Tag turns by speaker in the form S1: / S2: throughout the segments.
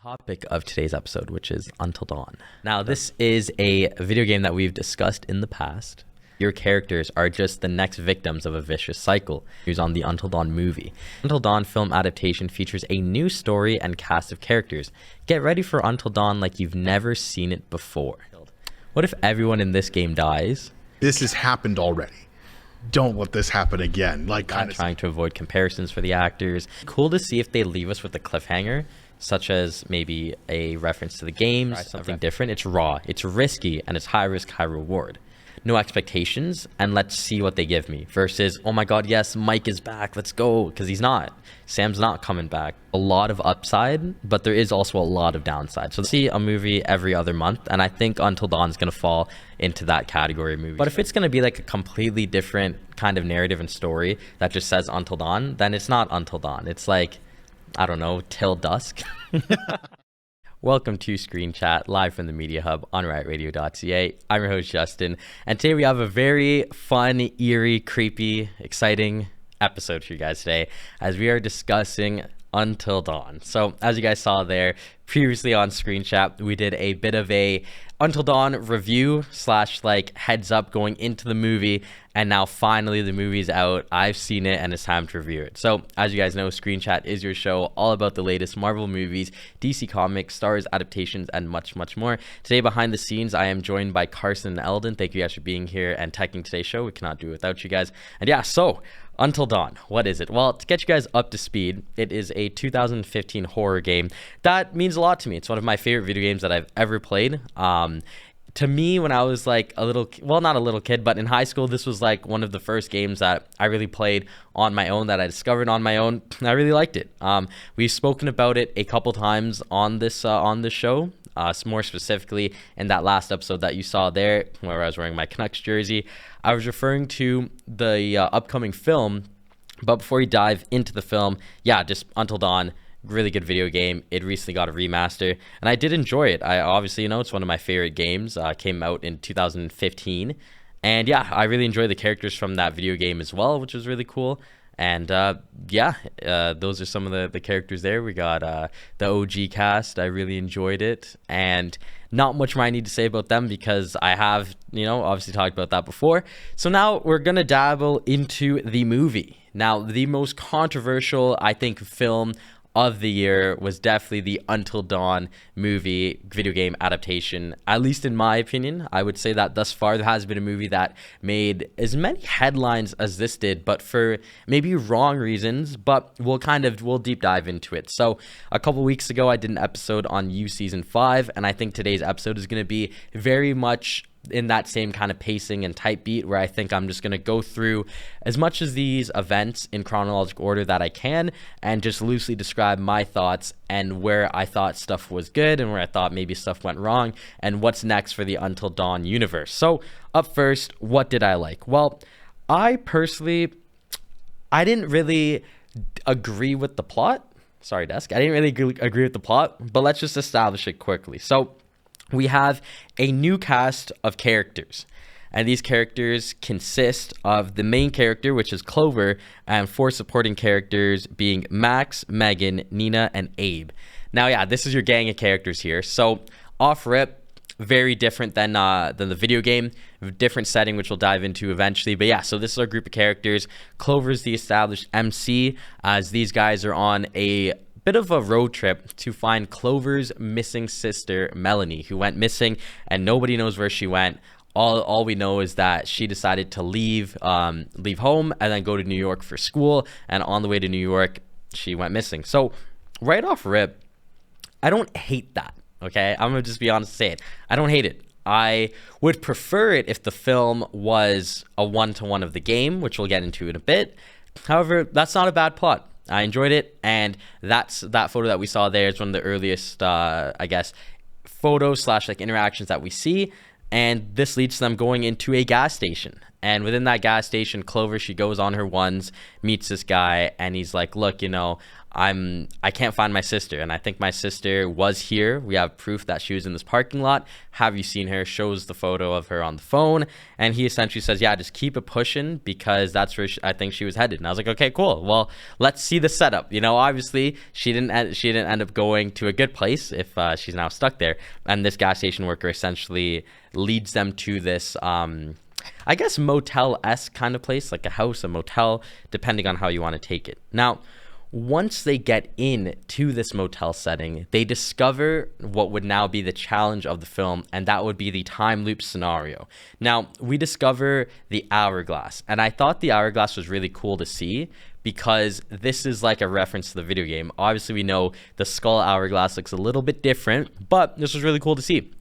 S1: topic of today's episode, which is Until Dawn. Now, this is a video game that we've discussed in the past. Your characters are just the next victims of a vicious cycle. Here's on the Until Dawn movie. Until Dawn film adaptation features a new story and cast of characters. Get ready for Until Dawn like you've never seen it before. What if everyone in this game dies?
S2: This has happened already. Don't let this happen again. Like,
S1: I'm trying to avoid comparisons for the actors. Cool to see if they leave us with a cliffhanger, such as maybe a reference to the games, something different. It's raw, it's risky, and it's high risk, high reward. No expectations, and let's see what they give me. Versus, oh my god, yes, Mike is back, let's go, because he's not. Sam's not coming back. A lot of upside, but there is also a lot of downside. So see a movie every other month, and I think Until Dawn is going to fall into that category of movie. But if it's going to be like a completely different kind of narrative and story that just says Until Dawn, then it's not Until Dawn. It's like, I don't know, Till Dusk. Welcome to Screen Chat, live from the Media Hub on rightradio.ca. I'm your host, Justin, and today we have a very fun, eerie, creepy, exciting episode for you guys today, as we are discussing Until Dawn. So, as you guys saw there, previously on Screen Chat, we did a bit of a Until Dawn review / like heads up going into the movie, and now finally the movie's out. I've seen it and it's time to review it. So as you guys know, Screen Chat is your show all about the latest Marvel movies, DC Comics, Star Wars adaptations, and much more. Today behind the scenes, I am joined by Carson and Eldon. Thank you guys for being here and teching today's show. We cannot do it without you guys. And yeah, so Until Dawn, what is it? Well, to get you guys up to speed, it is a 2015 horror game that means a lot to me. It's one of my favorite video games that I've ever played. To me, when I was like a little, well, not a little kid, but in high school, this was like one of the first games that I really played on my own, that I discovered on my own. I really liked it. We've spoken about it a couple times on this show. More specifically in that last episode that you saw there, where I was wearing my Canucks jersey. I was referring to the upcoming film, but before we dive into the film, yeah, just Until Dawn. Really good video game. It recently got a remaster, and I did enjoy it. I obviously, it's one of my favorite games. Came out in 2015, and yeah, I really enjoy the characters from that video game as well, which was really cool. And those are some of the characters there. We got the OG cast. I really enjoyed it, and not much more I need to say about them because I have, obviously talked about that before. So now we're gonna dabble into the movie. Now, the most controversial, I think, film of the year was definitely the Until Dawn movie video game adaptation. At least in my opinion, I would say that thus far there has been a movie that made as many headlines as this did, but for maybe wrong reasons. But we'll deep dive into it. So a couple weeks ago, I did an episode on You Season 5, and I think today's episode is going to be very much in that same kind of pacing and type beat, where I think I'm just going to go through as much of these events in chronological order that I can, and just loosely describe my thoughts and where I thought stuff was good and where I thought maybe stuff went wrong, and what's next for the Until Dawn universe. So up first, what did I like? Well, I didn't really agree with the plot. Sorry, desk. I didn't really agree with the plot, but let's just establish it quickly. So we have a new cast of characters, and these characters consist of the main character, which is Clover, and 4 supporting characters being Max, Megan, Nina, and Abe. Now, yeah, this is your gang of characters here. So off rip, very different than the video game, different setting, which we'll dive into eventually. But yeah, so this is our group of characters. Clover's the established MC, as these guys are on a bit of a road trip to find Clover's missing sister, Melanie, who went missing, and nobody knows where she went. All we know is that she decided to leave home and then go to New York for school, and on the way to New York, she went missing. So right off rip, I don't hate that, okay? I'm gonna just be honest and say it. I don't hate it. I would prefer it if the film was a one-to-one of the game, which we'll get into in a bit. However, that's not a bad plot. I enjoyed it, and that photo that we saw there is one of the earliest, photos / like interactions that we see, and this leads to them going into a gas station. And within that gas station, Clover, she goes on her ones, meets this guy, and he's like, look, you know, I can't find my sister, and I think my sister was here. We have proof that she was in this parking lot. Have you seen her? Shows the photo of her on the phone, and he essentially says, yeah, just keep it pushing, because that's where I think she was headed. And I was like, okay, cool. Well, let's see the setup. You know, obviously she didn't end up going to a good place if she's now stuck there. And this gas station worker essentially leads them to this I guess motel-esque kind of place, like a house, a motel, depending on how you want to take it. Now, once they get into this motel setting, they discover what would now be the challenge of the film, and that would be the time loop scenario. Now, we discover the hourglass, and I thought the hourglass was really cool to see because this is like a reference to the video game. Obviously, we know the skull hourglass looks a little bit different, but this was really cool to see.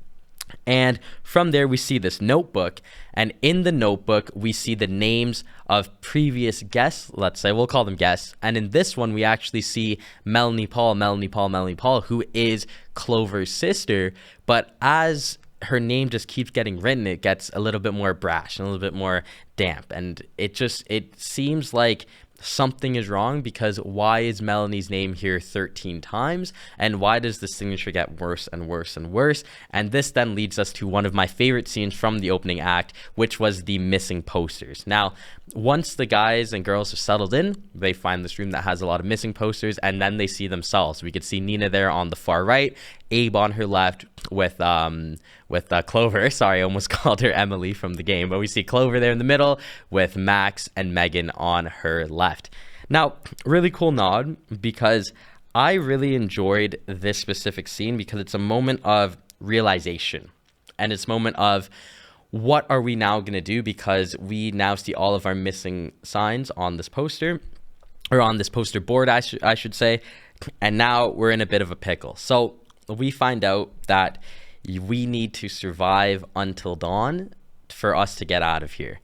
S1: And from there, we see this notebook, and in the notebook, we see the names of previous guests. Let's say we'll call them guests. And in this one, we actually see Melanie Paul, who is Clover's sister. But as her name just keeps getting written, it gets a little bit more brash and a little bit more damp. And it seems like something is wrong, because why is Melanie's name here 13 times, and why does the signature get worse and worse and worse? And this then leads us to one of my favorite scenes from the opening act, which was the missing posters. Now, once the guys and girls are settled in, they find this room that has a lot of missing posters, and then they see themselves. We could see Nina there on the far right, Abe on her left with Clover. Sorry, I almost called her Emily from the game, but we see Clover there in the middle with Max and Megan on her left. Now, really cool nod, because I really enjoyed this specific scene because it's a moment of realization, and it's a moment of what are we now going to do, because we now see all of our missing signs on this poster, or on this poster board, I should say, and now we're in a bit of a pickle. So we find out that we need to survive until dawn for us to get out of here.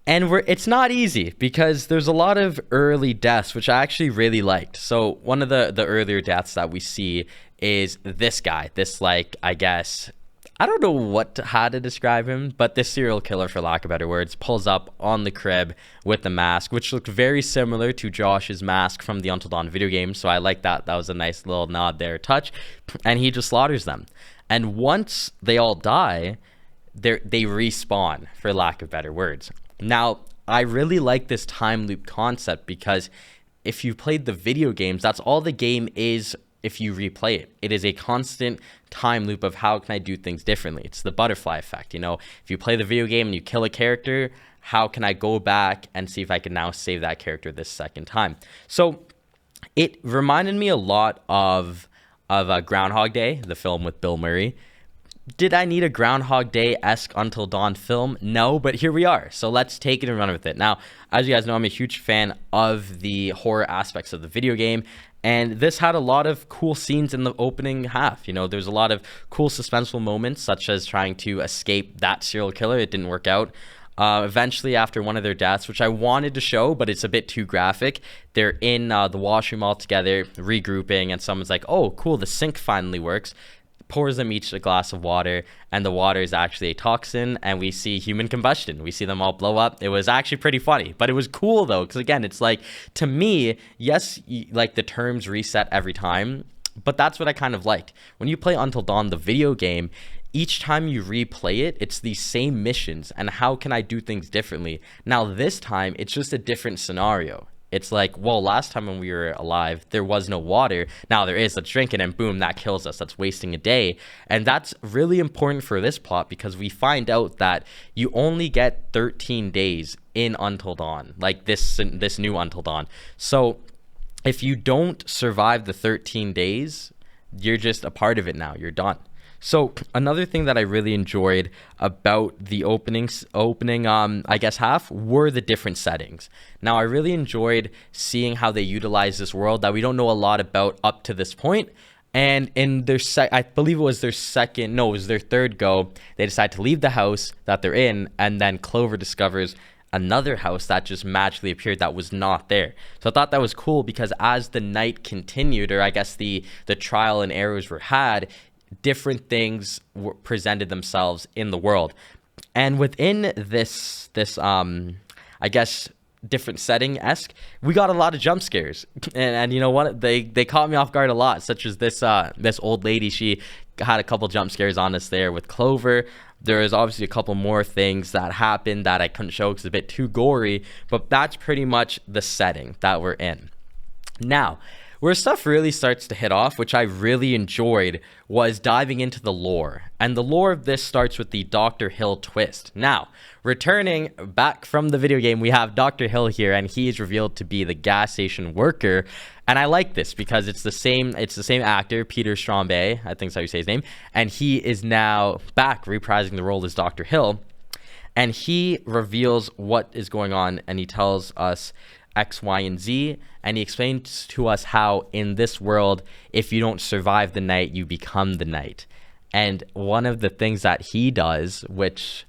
S1: And it's not easy, because there's a lot of early deaths, which I actually really liked. So one of the earlier deaths that we see is this guy, this, like, I guess, I don't know how to describe him, but this serial killer, for lack of better words, pulls up on the crib with the mask, which looked very similar to Josh's mask from the Until Dawn video game. So I like that. That was a nice little nod there, touch. And he just slaughters them. And once they all die, they respawn, for lack of better words. Now, I really like this time loop concept, because if you played the video games, that's all the game is. If you replay it, it is a constant time loop of how can I do things differently. It's the butterfly effect. You know, if you play the video game and you kill a character, how can I go back and see if I can now save that character this second time? So it reminded me a lot of Groundhog Day, the film with Bill Murray. Did I need a Groundhog Day-esque Until Dawn film? No, but here we are. So let's take it and run with it. Now, as you guys know, I'm a huge fan of the horror aspects of the video game, and this had a lot of cool scenes in the opening half. You know, there's a lot of cool suspenseful moments, such as trying to escape that serial killer. It didn't work out. Eventually, after one of their deaths, which I wanted to show, but it's a bit too graphic, they're in the washroom all together, regrouping, and someone's like, oh, cool, the sink finally works. Pours them each a glass of water, and the water is actually a toxin, and we see human combustion. We see them all blow up. It was actually pretty funny, but it was cool though, because again, it's like, to me, yes, like the terms reset every time, but that's what I kind of liked. When you play Until Dawn, the video game, each time you replay it, it's the same missions, and how can I do things differently? Now this time, it's just a different scenario. It's like, well, last time when we were alive, there was no water. Now there is. Let's drink it, and boom, that kills us. That's wasting a day. And that's really important for this plot, because we find out that you only get 13 days in Until Dawn, like this new Until Dawn. So if you don't survive the 13 days, you're just a part of it now. You're done. So another thing that I really enjoyed about the opening, I guess, half were the different settings. Now, I really enjoyed seeing how they utilize this world that we don't know a lot about up to this point. And in their I believe it was their third go, they decide to leave the house that they're in, and then Clover discovers another house that just magically appeared that was not there. So I thought that was cool, because as the night continued, or I guess the trial and errors were had, different things presented themselves in the world. And within this I guess different setting-esque, we got a lot of jump scares. And you know what? They caught me off guard a lot, such as this old lady. She had a couple jump scares on us there with Clover. There is obviously a couple more things that happened that I couldn't show because it's a bit too gory, but that's pretty much the setting that we're in. Now, where stuff really starts to hit off, which I really enjoyed, was diving into the lore. And the lore of this starts with the Dr. Hill twist. Now, returning back from the video game, we have Dr. Hill here, and he is revealed to be the gas station worker. And I like this because it's the same actor, Peter Strombe, I think is how you say his name, and he is now back reprising the role as Dr. Hill. And he reveals what is going on, and he tells us X, Y, and Z, and he explains to us how in this world, if you don't survive the night, you become the night. And one of the things that he does, which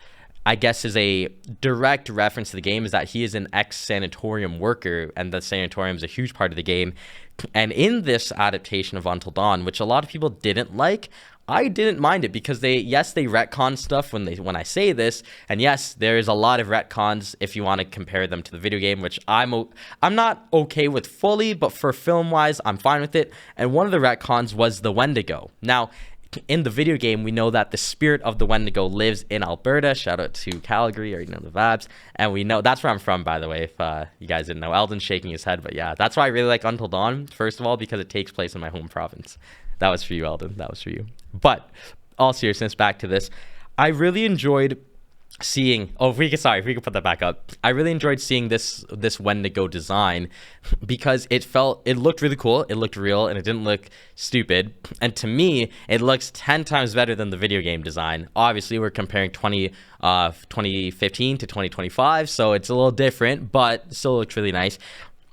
S1: I guess is a direct reference to the game, is that he is an ex-sanatorium worker, and the sanatorium is a huge part of the game. And in this adaptation of Until Dawn, which a lot of people didn't like, I didn't mind it because they retcon stuff when I say this, and yes, there is a lot of retcons if you want to compare them to the video game, which I'm not okay with fully, but for film wise, I'm fine with it. And one of the retcons was the Wendigo. Now, in the video game, we know that the spirit of the Wendigo lives in Alberta. Shout out to Calgary, or you know, the vibes. And we know that's where I'm from, by the way, if you guys didn't know. Eldon's shaking his head, but yeah, that's why I really like Until Dawn, first of all, because it takes place in my home province. That was for you, Eldon. That was for you. But all seriousness, back to this. I really enjoyed seeing, if we could put that back up. I really enjoyed seeing this Wendigo design because it looked really cool, it looked real, and it didn't look stupid. And to me, it looks 10 times better than the video game design. Obviously, we're comparing 2015 to 2025, so it's a little different, but still looks really nice.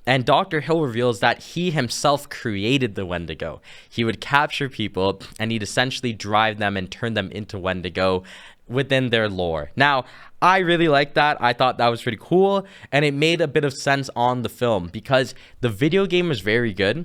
S1: And Dr. Hill reveals that he himself created the Wendigo. He would capture people, and he'd essentially drive them and turn them into Wendigo within their lore. Now, I really liked that. I thought that was pretty cool, and it made a bit of sense on the film because the video game is very good,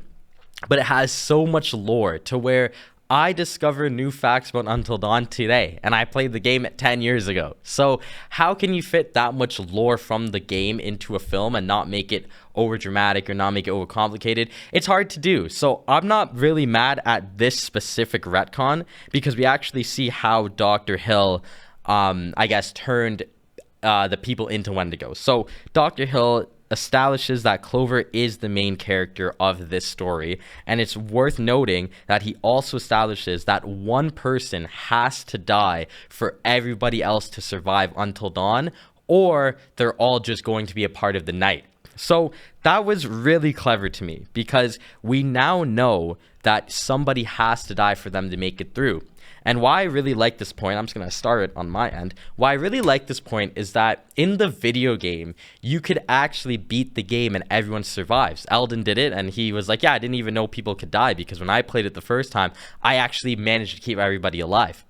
S1: but it has so much lore to where I discovered new facts about Until Dawn today, and I played the game 10 years ago. So how can you fit that much lore from the game into a film and not make it over dramatic or not make it over complicated? It's hard to do. So I'm not really mad at this specific retcon because we actually see how Dr. Hill, I guess, turned the people into Wendigo. So Dr. Hill establishes that Clover is the main character of this story, and it's worth noting that he also establishes that one person has to die for everybody else to survive Until Dawn, or they're all just going to be a part of the night. So that was really clever to me because we now know that somebody has to die for them to make it through. And why I really like this point, I'm just going to start it on my end. Why I really like this point is that in the video game, you could actually beat the game and everyone survives. Eldon did it, and he was like, yeah, I didn't even know people could die because when I played it the first time, I actually managed to keep everybody alive.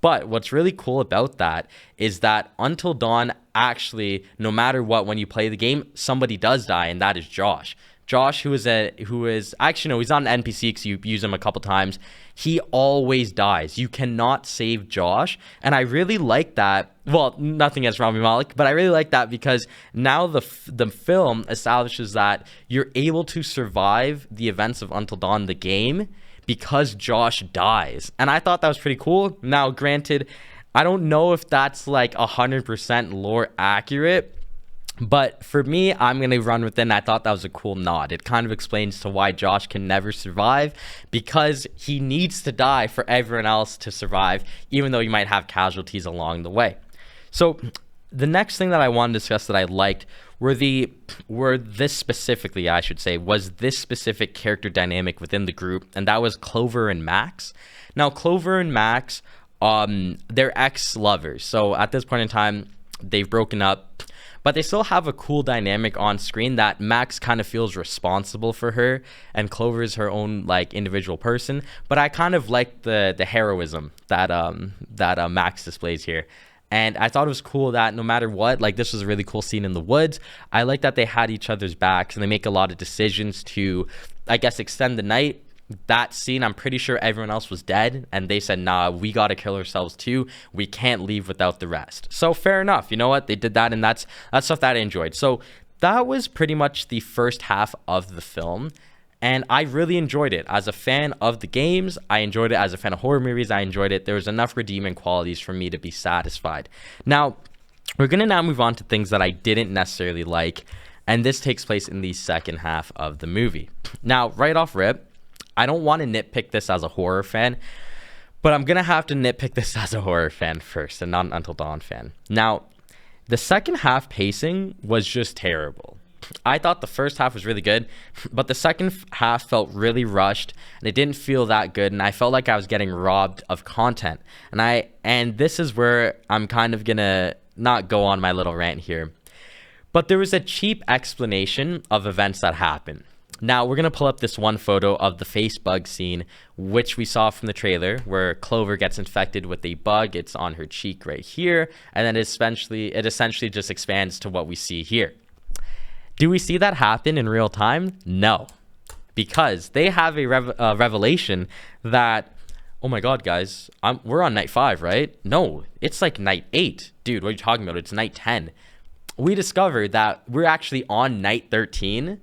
S1: But what's really cool about that is that Until Dawn actually, no matter what, when you play the game, somebody does die, and that is Josh. Josh, who is actually, no, he's not an NPC because you use him a couple times. He always dies. You cannot save Josh. And I really like that. Well, nothing against Rami Malek, but I really like that because now the film establishes that you're able to survive the events of Until Dawn, the game, because Josh dies. And I thought that was pretty cool. Now, granted, I don't know if that's like 100% lore accurate, but for me, I'm going to run with it, and I thought that was a cool nod. It kind of explains to why Josh can never survive, because he needs to die for everyone else to survive, even though you might have casualties along the way. So the next thing that I want to discuss that I liked was this specific character dynamic within the group, and that was Clover and Max. Now, Clover and Max, they're ex-lovers. So at this point in time, they've broken up, but they still have a cool dynamic on screen that Max kind of feels responsible for her, and Clover is her own like individual person. But I kind of like the heroism that Max displays here. And I thought it was cool that no matter what, like this was a really cool scene in the woods. I like that they had each other's backs, and they make a lot of decisions to, I guess, extend the night that scene, I'm pretty sure everyone else was dead, and they said, nah, we gotta kill ourselves too. We can't leave without the rest. So fair enough. You know what? They did that, and that's stuff that I enjoyed. So that was pretty much the first half of the film, and I really enjoyed it. As a fan of the games, I enjoyed it. As a fan of horror movies, I enjoyed it. There was enough redeeming qualities for me to be satisfied. Now, we're gonna now move on to things that I didn't necessarily like, and this takes place in the second half of the movie. Now, right off rip, I don't want to nitpick this as a horror fan, but I'm going to have to nitpick this as a horror fan first and not an Until Dawn fan. Now, the second half pacing was just terrible. I thought the first half was really good, but the second half felt really rushed and it didn't feel that good, and I felt like I was getting robbed of content. And this is where I'm kind of going to not go on my little rant here. But there was a cheap explanation of events that happened. Now, we're going to pull up this one photo of the face bug scene, which we saw from the trailer, where Clover gets infected with a bug. It's on her cheek right here. And then it essentially just expands to what we see here. Do we see that happen in real time? No. Because they have a revelation that, oh my God, guys, we're on night 5, right? No, it's like night 8. Dude, what are you talking about? It's night 10. We discovered that we're actually on night 13.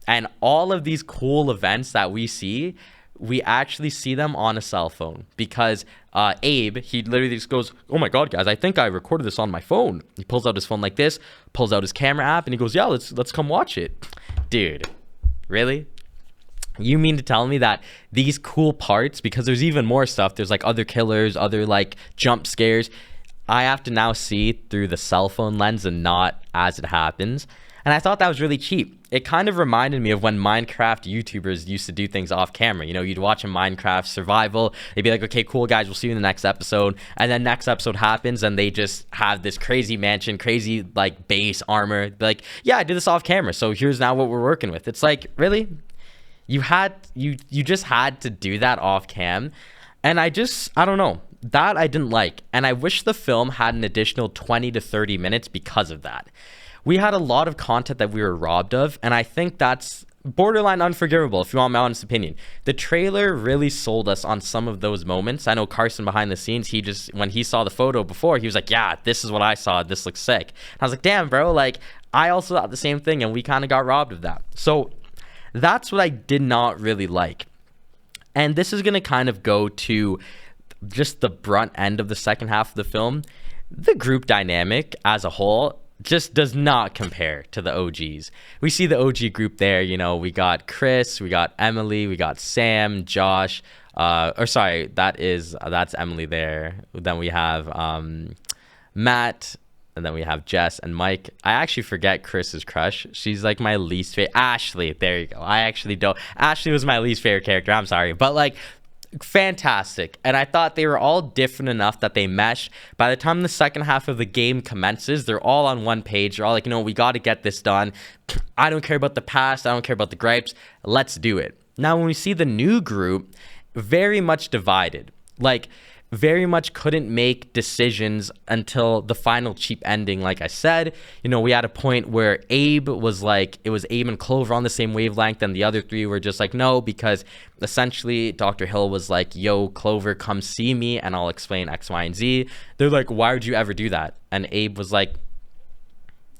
S1: And all of these cool events that we see, we actually see them on a cell phone, because Abe, he literally just goes, oh my God, guys, I think I recorded this on my phone. He pulls out his phone like this, pulls out his camera app, and he goes, yeah, let's come watch it. Dude, really? You mean to tell me that these cool parts, because there's even more stuff, there's like other killers, other like jump scares, I have to now see through the cell phone lens and not as it happens? And I thought that was really cheap. It kind of reminded me of when Minecraft YouTubers used to do things off camera. You know, you'd watch a Minecraft survival. They'd be like, okay, cool, guys, we'll see you in the next episode. And then next episode happens and they just have this crazy mansion, crazy like base armor. Be like, yeah, I did this off camera, so here's now what we're working with. It's like, really? You just had to do that off cam. And I don't know. That I didn't like. And I wish the film had an additional 20 to 30 minutes because of that. We had a lot of content that we were robbed of, and I think that's borderline unforgivable, if you want my honest opinion. The trailer really sold us on some of those moments. I know Carson behind the scenes, when he saw the photo before, he was like, yeah, this is what I saw. This looks sick. And I was like, damn, bro, like, I also thought the same thing, and we kind of got robbed of that. So that's what I did not really like. And this is going to kind of go to just the brunt end of the second half of the film. The group dynamic as a whole just does not compare to the OGs. We see the OG group there, you know, we got Chris, we got Emily, we got Sam, Josh, that's Emily there. Then we have Matt, and then we have Jess and Mike. I actually forget Chris's crush. She's like my least favorite. Ashley, there you go. Ashley was my least favorite character. I'm sorry. But like, fantastic. And I thought they were all different enough that they meshed. By the time the second half of the game commences, they're all on one page. They're all like, you know, we got to get this done. I don't care about the past. I don't care about the gripes. Let's do it. Now, when we see the new group, very much divided. Like, very much couldn't make decisions until the final cheap ending. Like I said, you know, we had a point where Abe was like, it was Abe and Clover on the same wavelength, and the other three were just like, no, because essentially Dr. Hill was like, yo, Clover, come see me and I'll explain X, Y, and Z. They're like, why would you ever do that? And Abe was like,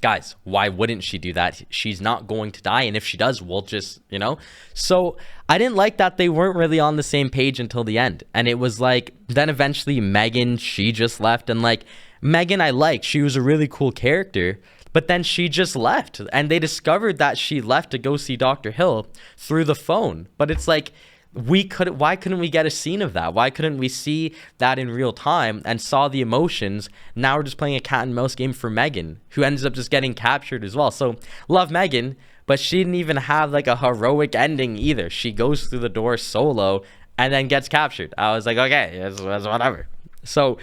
S1: guys, why wouldn't she do that? She's not going to die, and if she does, we'll just, you know. So I didn't like that they weren't really on the same page until the end. And it was like, then eventually Megan, she just left. And like, Megan I liked, she was a really cool character, but then she just left, and they discovered that she left to go see Dr. Hill through the phone. But it's like, why couldn't we get a scene of that? Why couldn't we see that in real time and saw the emotions? Now we're just playing a cat and mouse game for Megan, who ends up just getting captured as well. So love Megan, but she didn't even have like a heroic ending either. She goes through the door solo and then gets captured. I was like, okay, it's whatever. So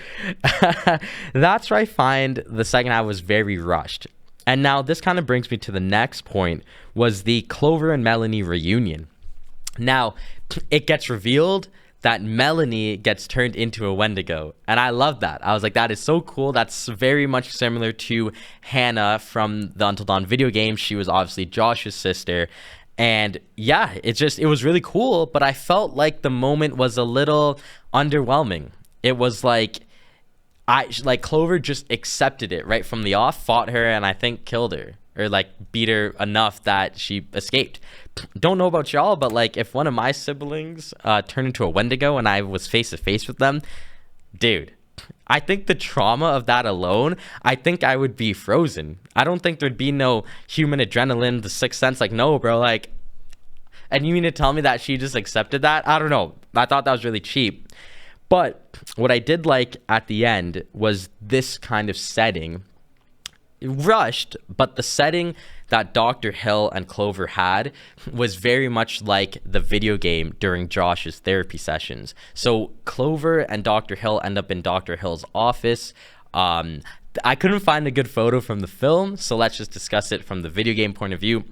S1: that's where I find the second half was very rushed. And now this kind of brings me to the next point, was the Clover and Melanie reunion. Now, it gets revealed that Melanie gets turned into a Wendigo. And I love that. I was like, that is so cool. That's very much similar to Hannah from the Until Dawn video game. She was obviously Josh's sister. And yeah, it was really cool, but I felt like the moment was a little underwhelming. It was like Clover just accepted it right from the off, fought her, and I think killed her, or like beat her enough that she escaped. Don't know about y'all, but like if one of my siblings turned into a Wendigo and I was face to face with them, dude, I think the trauma of that alone, I think I would be frozen. I don't think there'd be no human adrenaline, the sixth sense. Like, no, bro, like, and you mean to tell me that she just accepted that? I don't know. I thought that was really cheap. But what I did like at the end was this kind of setting. Rushed, but the setting that Dr. Hill and Clover had was very much like the video game during Josh's therapy sessions. So Clover and Dr. Hill end up in Dr. Hill's office. I couldn't find a good photo from the film, so let's just discuss it from the video game point of view.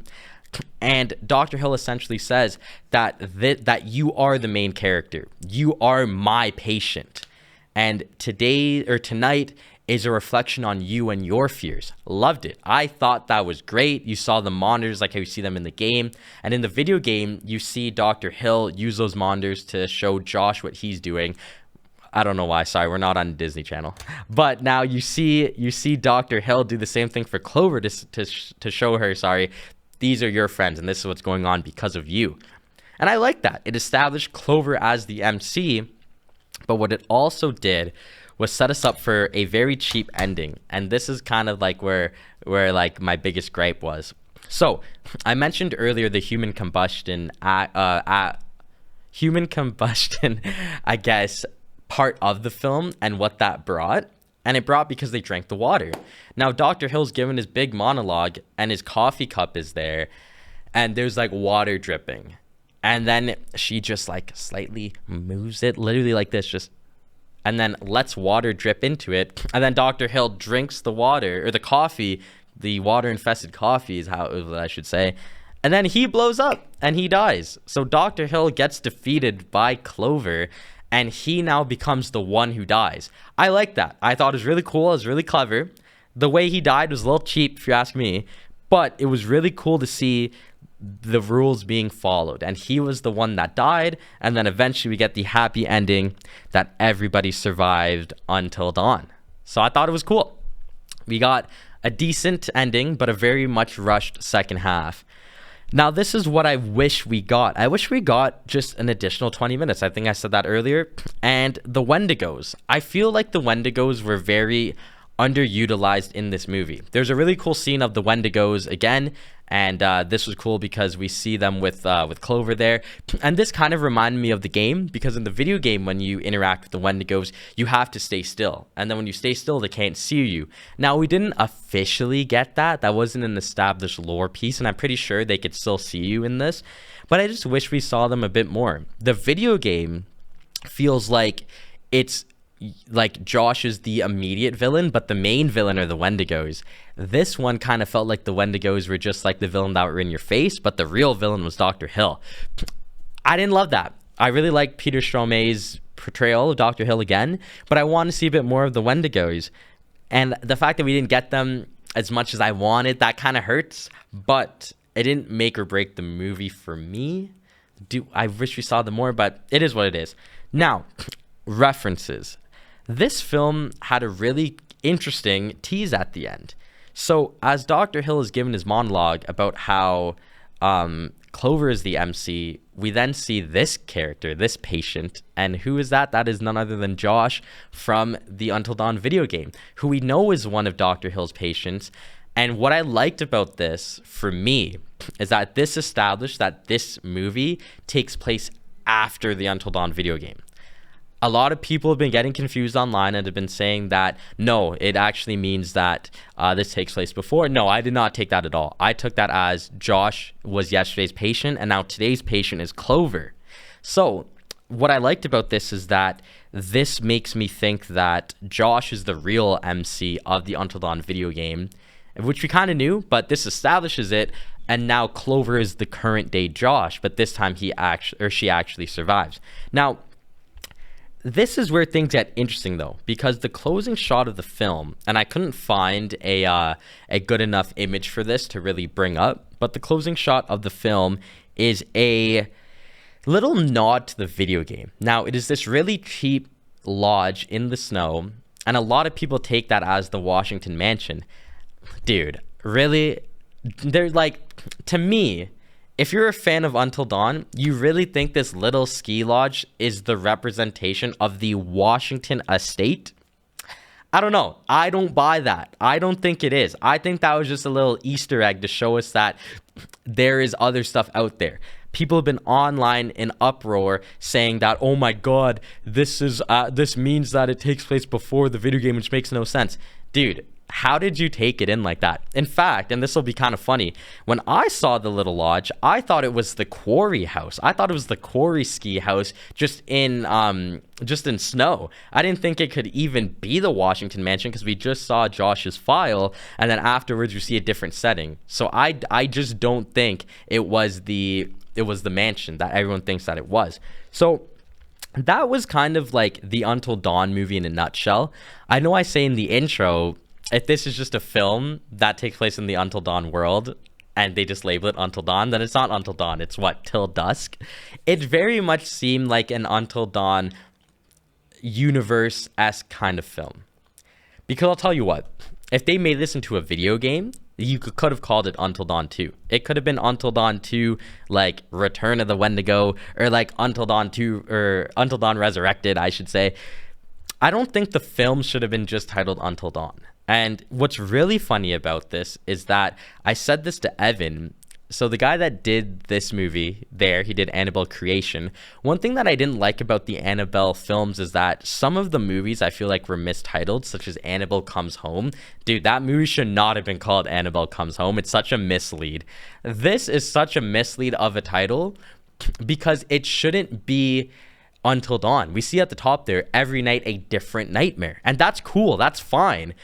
S1: And Dr. Hill essentially says that that you are the main character. You are my patient. And tonight is a reflection on you and your fears. Loved it. I thought that was great. You saw the monitors like how you see them in the game. And in the video game, you see Dr. Hill use those monitors to show Josh what he's doing. I don't know why. Sorry, we're not on Disney Channel. But now you see Dr. Hill do the same thing for Clover to show her, these are your friends and this is what's going on because of you. And I like that. It established Clover as the MC, but what it also did was set us up for a very cheap ending. And this is kind of like where like my biggest gripe was. So I mentioned earlier the human combustion, I guess, part of the film and what that brought. And it brought because they drank the water. Now, Dr. Hill's given his big monologue and his coffee cup is there and there's like water dripping. And then she just like slightly moves it, literally like this, just, and then lets water drip into it. And then Dr. Hill drinks the water, or the coffee, the water-infested coffee is how I should say. And then he blows up and he dies. So Dr. Hill gets defeated by Clover and he now becomes the one who dies. I like that. I thought it was really cool. It was really clever. The way he died was a little cheap, if you ask me. But it was really cool to see the rules being followed. And he was the one that died. And then eventually we get the happy ending that everybody survived until dawn. So I thought it was cool. We got a decent ending, but a very much rushed second half. Now, this is what I wish we got. I wish we got just an additional 20 minutes. I think I said that earlier. And the Wendigos. I feel like the Wendigos were very underutilized in this movie. There's a really cool scene of the Wendigos again. And this was cool because we see them with Clover there. And this kind of reminded me of the game, because in the video game, when you interact with the Wendigos, you have to stay still. And then when you stay still, they can't see you. Now, we didn't officially get that. That wasn't an established lore piece, and I'm pretty sure they could still see you in this. But I just wish we saw them a bit more. The video game feels like it's like Josh is the immediate villain, but the main villain are the Wendigos. This one kind of felt like the Wendigos were just like the villain that were in your face, but the real villain was Dr. Hill. I didn't love that. I really like Peter Stormae's portrayal of Dr. Hill again, but I want to see a bit more of the Wendigos. And the fact that we didn't get them as much as I wanted, that kind of hurts, but it didn't make or break the movie for me. I wish we saw them more, but it is what it is. Now, references. This film had a really interesting tease at the end. So as Dr. Hill is given his monologue about how Clover is the MC, we then see this character, this patient. And who is that? That is none other than Josh from the Until Dawn video game, who we know is one of Dr. Hill's patients. And what I liked about this, for me, is that this established that this movie takes place after the Until Dawn video game. A lot of people have been getting confused online and have been saying that, no, it actually means that this takes place before. No, I did not take that at all. I took that as Josh was yesterday's patient, and now today's patient is Clover. So what I liked about this is that this makes me think that Josh is the real MC of the Until Dawn video game, which we kind of knew, but this establishes it. And now Clover is the current day Josh, but this time she actually survives. Now, this is where things get interesting though, because the closing shot of the film, and I couldn't find a good enough image for this to really bring up, but the closing shot of the film is a little nod to the video game. Now, it is this really cheap lodge in the snow, and a lot of people take that as the Washington Mansion. Dude, really? They're like, to me, if you're a fan of Until Dawn, you really think this little ski lodge is the representation of the Washington estate? I don't know. I don't buy that. I don't think it is. I think that was just a little Easter egg to show us that there is other stuff out there. People have been online in uproar saying that, oh my God, this means that it takes place before the video game, which makes no sense. Dude, how did you take it in like that? In fact, and this will be kind of funny, when I saw the little lodge, I thought it was the quarry house. I thought it was the quarry ski house just in snow. I didn't think it could even be the Washington Mansion because we just saw Josh's file, and then afterwards we see a different setting. So I just don't think it was the mansion that everyone thinks that it was. So that was kind of like the Until Dawn movie in a nutshell. I know I say in the intro, if this is just a film that takes place in the Until Dawn world and they just label it Until Dawn, then it's not Until Dawn. It's what? Till Dusk. It very much seemed like an Until Dawn universe-esque kind of film. Because I'll tell you what, if they made this into a video game, you could have called it Until Dawn 2. It could have been Until Dawn 2, like Return of the Wendigo, or like Until Dawn 2, or Until Dawn Resurrected, I should say. I don't think the film should have been just titled Until Dawn. And what's really funny about this is that I said this to Evan. So the guy that did this movie he did Annabelle Creation. One thing that I didn't like about the Annabelle films is that some of the movies I feel like were mistitled, such as Annabelle Comes Home. Dude, that movie should not have been called Annabelle Comes Home. It's such a mislead. This is such a mislead of a title because it shouldn't be Until Dawn. We see at the top there, every night a different nightmare. And that's cool. That's fine.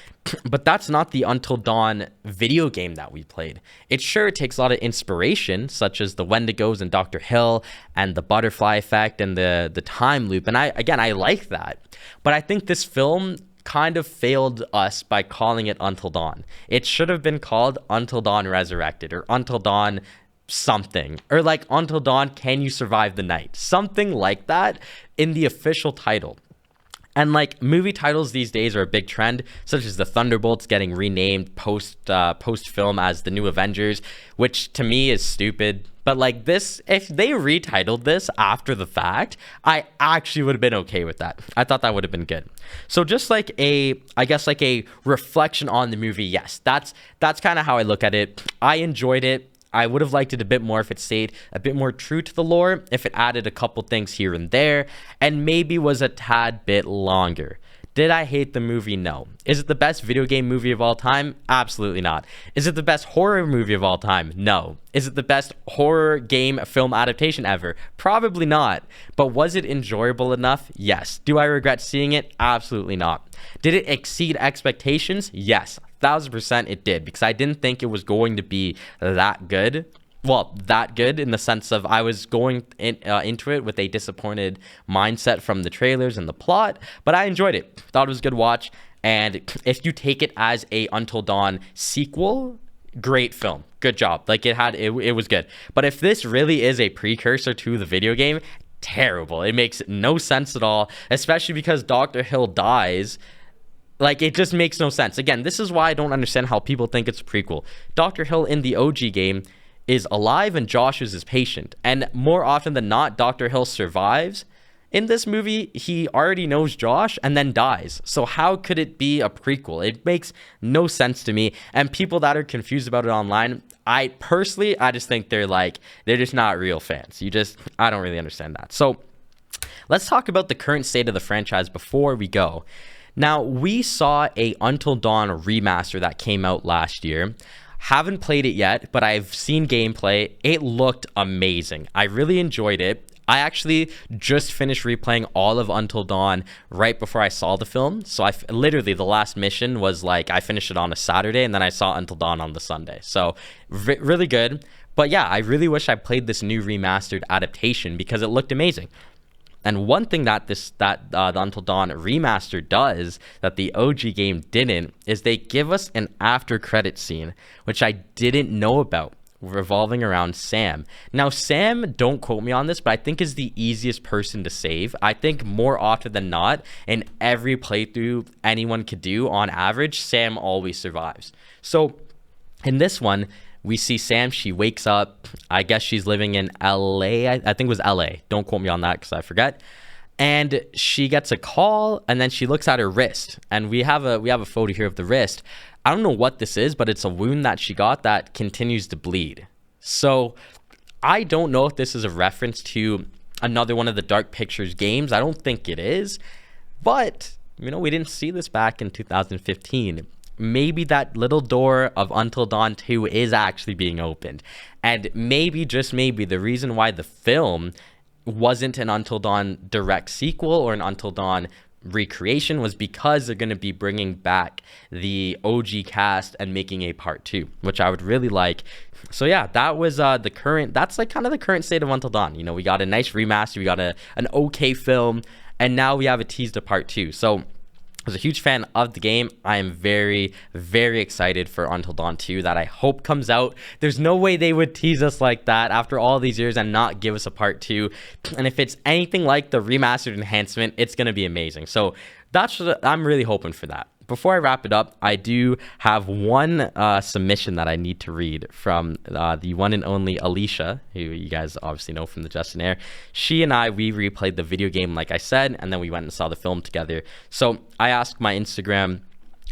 S1: But that's not the Until Dawn video game that we played. It takes a lot of inspiration, such as the Wendigos and Dr. Hill and the butterfly effect and the time loop. And I like that. But I think this film kind of failed us by calling it Until Dawn. It should have been called Until Dawn Resurrected or Until Dawn something, or like Until Dawn Can You Survive the Night, something like that in the official title. And like movie titles these days are a big trend, such as the Thunderbolts getting renamed post film as the New Avengers, which to me is stupid. But like this, if they retitled this after the fact, I actually would have been okay with that. I thought that would have been good. So just like a reflection on the movie, yes, that's kind of how I look at it. I enjoyed it. I would have liked it a bit more if it stayed a bit more true to the lore, if it added a couple things here and there, and maybe was a tad bit longer. Did I hate the movie? No. Is it the best video game movie of all time? Absolutely not. Is it the best horror movie of all time? No. Is it the best horror game film adaptation ever? Probably not. But was it enjoyable enough? Yes. Do I regret seeing it? Absolutely not. Did it exceed expectations? Yes. 1000% it did, because I didn't think it was going to be that good. Well, that good in the sense of I was going into it with a disappointed mindset from the trailers and the plot, but I enjoyed it. Thought it was a good watch. And if you take it as a Until Dawn sequel, great film. Good job. Like it was good. But if this really is a precursor to the video game, terrible. It makes no sense at all, especially because Dr. Hill dies. Like, it just makes no sense. Again, this is why I don't understand how people think it's a prequel. Dr. Hill in the OG game is alive and Josh is his patient. And more often than not, Dr. Hill survives. In this movie, he already knows Josh and then dies. So how could it be a prequel? It makes no sense to me. And people that are confused about it online, I just think they're just not real fans. I don't really understand that. So let's talk about the current state of the franchise before we go. Now, we saw a Until Dawn remaster that came out last year. Haven't played it yet, but I've seen gameplay. It looked amazing. I really enjoyed it. I actually just finished replaying all of Until Dawn right before I saw the film. So literally the last mission was I finished it on a Saturday and then I saw Until Dawn on the Sunday. So really good. But yeah, I really wish I played this new remastered adaptation because it looked amazing. And one thing that the Until Dawn remaster does that the OG game didn't is they give us an after credit scene, which I didn't know about, revolving around Sam. Now, Sam, don't quote me on this, but I think is the easiest person to save. I think more often than not, in every playthrough anyone could do, on average, Sam always survives. So in this one, we see Sam. She wakes up. I guess she's living in LA. I think it was LA. Don't quote me on that because I forget. And she gets a call, and then she looks at her wrist, and we have a photo here of the wrist. I don't know what this is, but it's a wound that she got that continues to bleed. So I don't know if this is a reference to another one of the Dark Pictures games. I don't think it is, but we didn't see this back in 2015. Maybe that little door of Until Dawn 2 is actually being opened. And maybe, just maybe, the reason why the film wasn't an Until Dawn direct sequel or an Until Dawn recreation was because they're going to be bringing back the OG cast and making a part 2, which I would really like. So yeah, that was that's like kind of the current state of Until Dawn. We got a nice remaster, we got an okay film, and now we have a teased a part 2. So I was a huge fan of the game. I am very, very excited for Until Dawn 2 that I hope comes out. There's no way they would tease us like that after all these years and not give us a part 2. And if it's anything like the remastered enhancement, it's going to be amazing. So I'm really hoping for that. Before I wrap it up, I do have one submission that I need to read from the one and only Alicia, who you guys obviously know from the Justin Air. She and we replayed the video game, like I said, and then we went and saw the film together. So I asked my Instagram,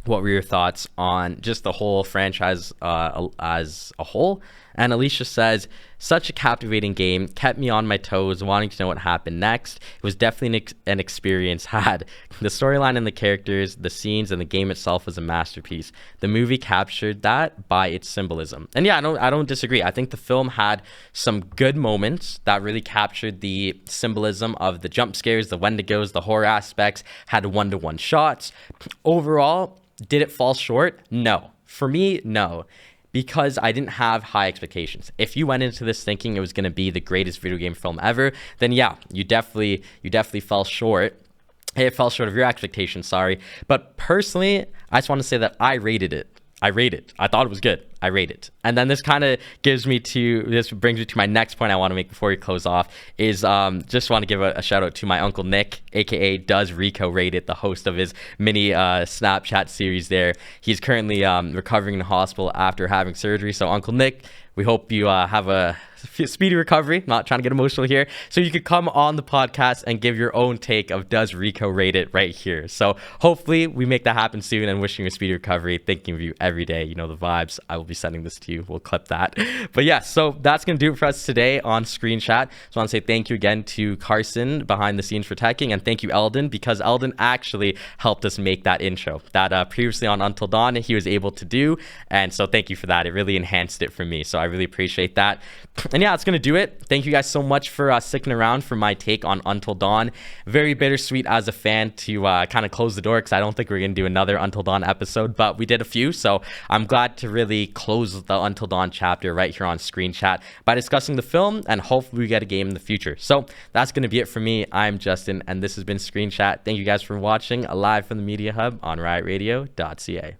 S1: what were your thoughts on just the whole franchise as a whole? And Alicia says, such a captivating game, kept me on my toes, wanting to know what happened next. It was definitely an experience had. The storyline and the characters, the scenes, and the game itself was a masterpiece. The movie captured that by its symbolism. And yeah, I don't disagree. I think the film had some good moments that really captured the symbolism of the jump scares, the Wendigos, the horror aspects, had one-to-one shots. Overall, did it fall short? No. For me, no. Because I didn't have high expectations. If you went into this thinking it was going to be the greatest video game film ever, then yeah, you definitely fell short. It fell short of your expectations, sorry. But personally, I just want to say that I rated it. I thought it was good. I rate it. And then this kind of brings me to my next point I want to make before we close off is just want to give a shout out to my Uncle Nick, aka Does Rico Rate It, the host of his mini Snapchat series there. He's currently recovering in the hospital after having surgery. So Uncle Nick, we hope you have a speedy recovery. Not trying to get emotional here. So you could come on the podcast and give your own take of Does Rico Rate It right here. So hopefully we make that happen soon, and wishing you a speedy recovery. Thinking of you every day. You know the vibes. I will be sending this to you. We'll clip that. But yeah, so that's going to do it for us today on Screen Chat. So I want to say thank you again to Carson behind the scenes for teching, and thank you Eldon, because Eldon actually helped us make that intro that previously on Until Dawn he was able to do. And so thank you for that. It really enhanced it for me. So I really appreciate that. And yeah, that's going to do it. Thank you guys so much for sticking around for my take on Until Dawn. Very bittersweet as a fan to kind of close the door, because I don't think we're going to do another Until Dawn episode, but we did a few. So I'm glad to really close the Until Dawn chapter right here on Screen Chat by discussing the film, and hopefully we get a game in the future. So that's going to be it for me. I'm Justin, and this has been Screen Chat. Thank you guys for watching live from the Media Hub on RiotRadio.ca.